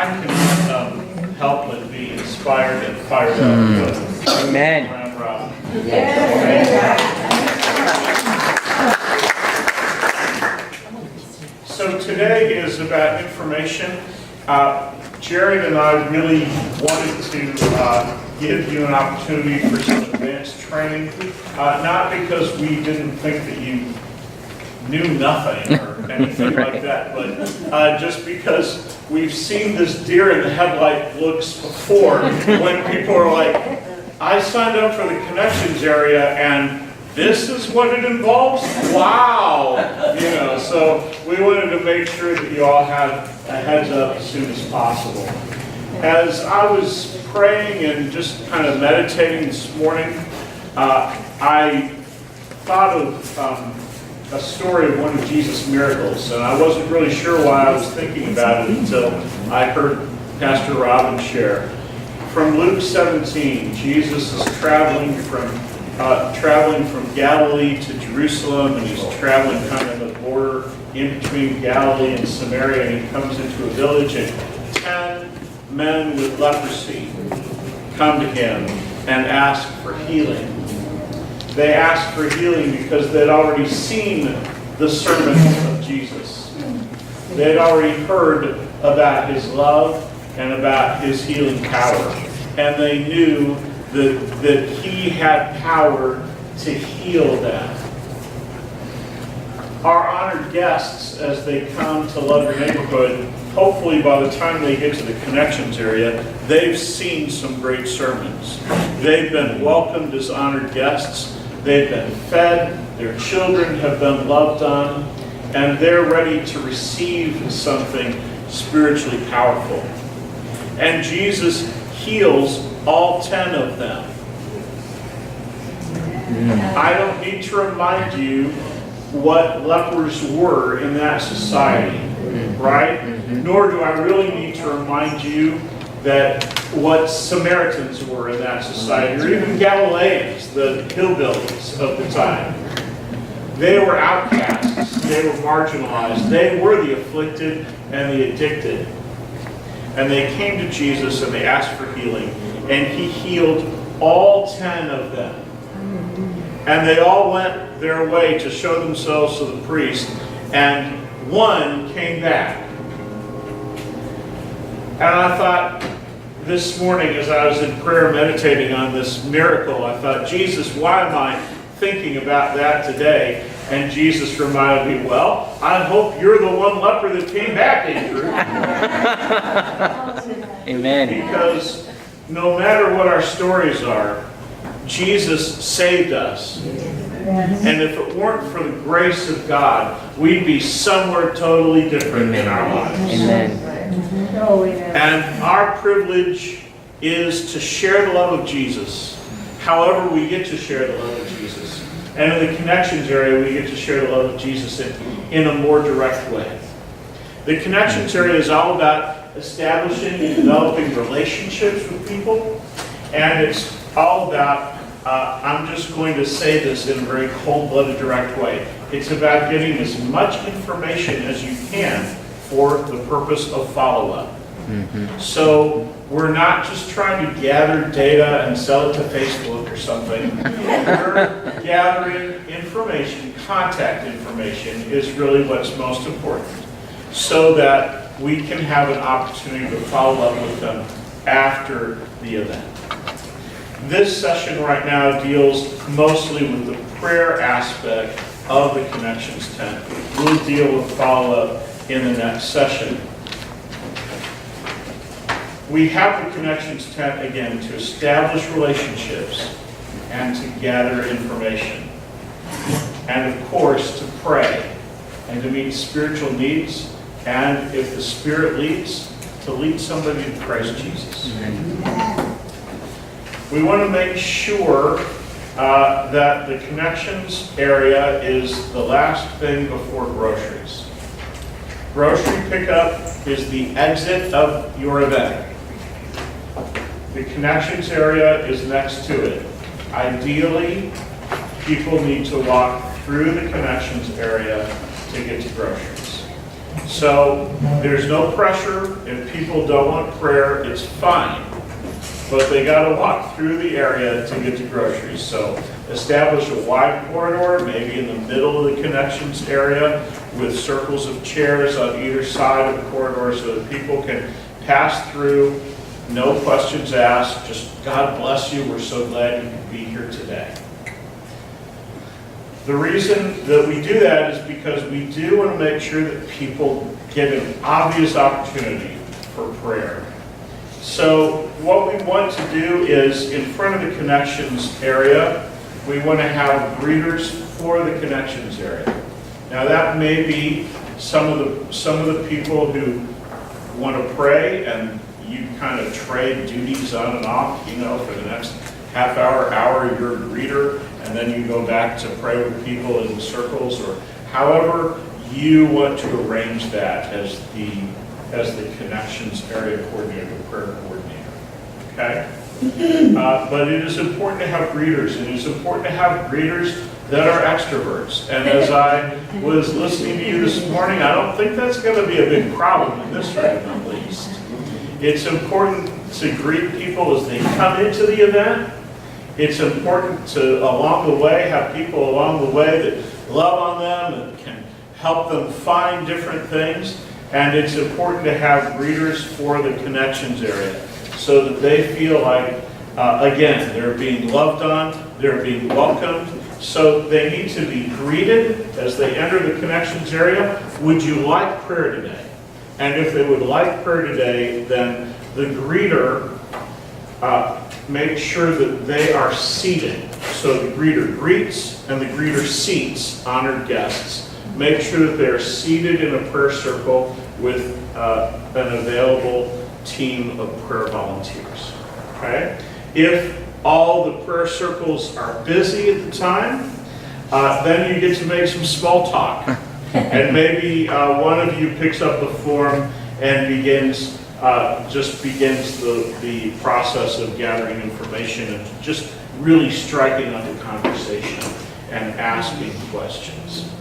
I can help but be inspired and fired up. Amen. Around Rob. So today is about information. Jared and I really wanted to give you an opportunity for some advanced training, not because we didn't think that you knew nothing or anything like that, but just because we've seen this deer in the headlight looks before when people are like, I signed up for the connections area and this is what it involves? Wow! You know, so we wanted to make sure that you all had a heads up as soon as possible. As I was praying and just kind of meditating this morning, I thought of a story of one of Jesus' miracles, and I wasn't really sure why I was thinking about it until I heard Pastor Robin share. From Luke 17, Jesus is traveling from Galilee to Jerusalem, and he's traveling kind of the border in between Galilee and Samaria, and he comes into a village, and 10 men with leprosy come to him and ask for healing. They asked for healing because they'd already seen the sermon of Jesus. They'd already heard about his love and about his healing power. And they knew that he had power to heal them. Our honored guests, as they come to love your neighborhood, hopefully by the time they get to the connections area, they've seen some great sermons. They've been welcomed as honored guests. They've been fed. Their children have been loved on. And they're ready to receive something spiritually powerful. And Jesus heals all 10 of them. I don't need to remind you what lepers were in that society, right? Nor do I really need to remind you that what Samaritans were in that society, or even Galileans, the hillbillies of the time. They were outcasts, they were marginalized, they were the afflicted and the addicted. And they came to Jesus and they asked for healing, and he healed all 10 of them. And they all went their way to show themselves to the priest, and one came back. And I thought this morning, as I was in prayer meditating on this miracle, I thought, Jesus, why am I thinking about that today? And Jesus reminded me, well, I hope you're the one leper that came back, Andrew. Amen. Because no matter what our stories are, Jesus saved us. And if it weren't for the grace of God, we'd be somewhere totally different in our lives. Amen. And our privilege is to share the love of Jesus, however we get to share the love of Jesus. And in the connections area, we get to share the love of Jesus in a more direct way. The connections area is all about establishing and developing relationships with people. And it's all about, I'm just going to say this in a very cold-blooded, direct way. It's about getting as much information as you can for the purpose of follow-up. So we're not just trying to gather data and sell it to Facebook or something. We're gathering information, contact information is really what's most important, so that we can have an opportunity to follow up with them after the event. This session right now deals mostly with the prayer aspect of the Connections tent. We'll deal with follow-up in the next session. We have the Connections tent, again, to establish relationships and to gather information. And, of course, to pray and to meet spiritual needs, and if the Spirit leads, to lead somebody to Christ Jesus. We want to make sure that the Connections area is the last thing before groceries. Grocery pickup is the exit of your event. The Connections area is next to it. Ideally, people need to walk through the Connections area to get to groceries. So there's no pressure. If people don't want prayer, it's fine. But they got to walk through the area to get to groceries. So establish a wide corridor, maybe in the middle of the connections area, with circles of chairs on either side of the corridor so that people can pass through, no questions asked, just God bless you, we're so glad you could be here today. The reason that we do that is because we do want to make sure that people get an obvious opportunity for prayer. So what we want to do is, in front of the connections area, we want to have greeters for the connections area. Now that may be some of the people who want to pray, and you kind of trade duties on and off, for the next half hour, you're a greeter, and then you go back to pray with people in circles, or however you want to arrange that as the connections area coordinator, the prayer coordinator. Okay? But it is important to have greeters, and it's important to have greeters that are extroverts. And as I was listening to you this morning, I don't think that's going to be a big problem in this room, at least. It's important to greet people as they come into the event. It's important to, along the way, have people along the way that love on them and can help them find different things. And it's important to have greeters for the connections area so that they feel like, again, they're being loved on, they're being welcomed. So they need to be greeted as they enter the connections area. Would you like prayer today? And if they would like prayer today, then the greeter make sure that they are seated. So the greeter greets and the greeter seats honored guests. Make sure that they're seated in a prayer circle with an available team of prayer volunteers. Okay? If all the prayer circles are busy at the time, then you get to make some small talk. And maybe one of you picks up the form and begins the process of gathering information and just really striking up a conversation and asking questions.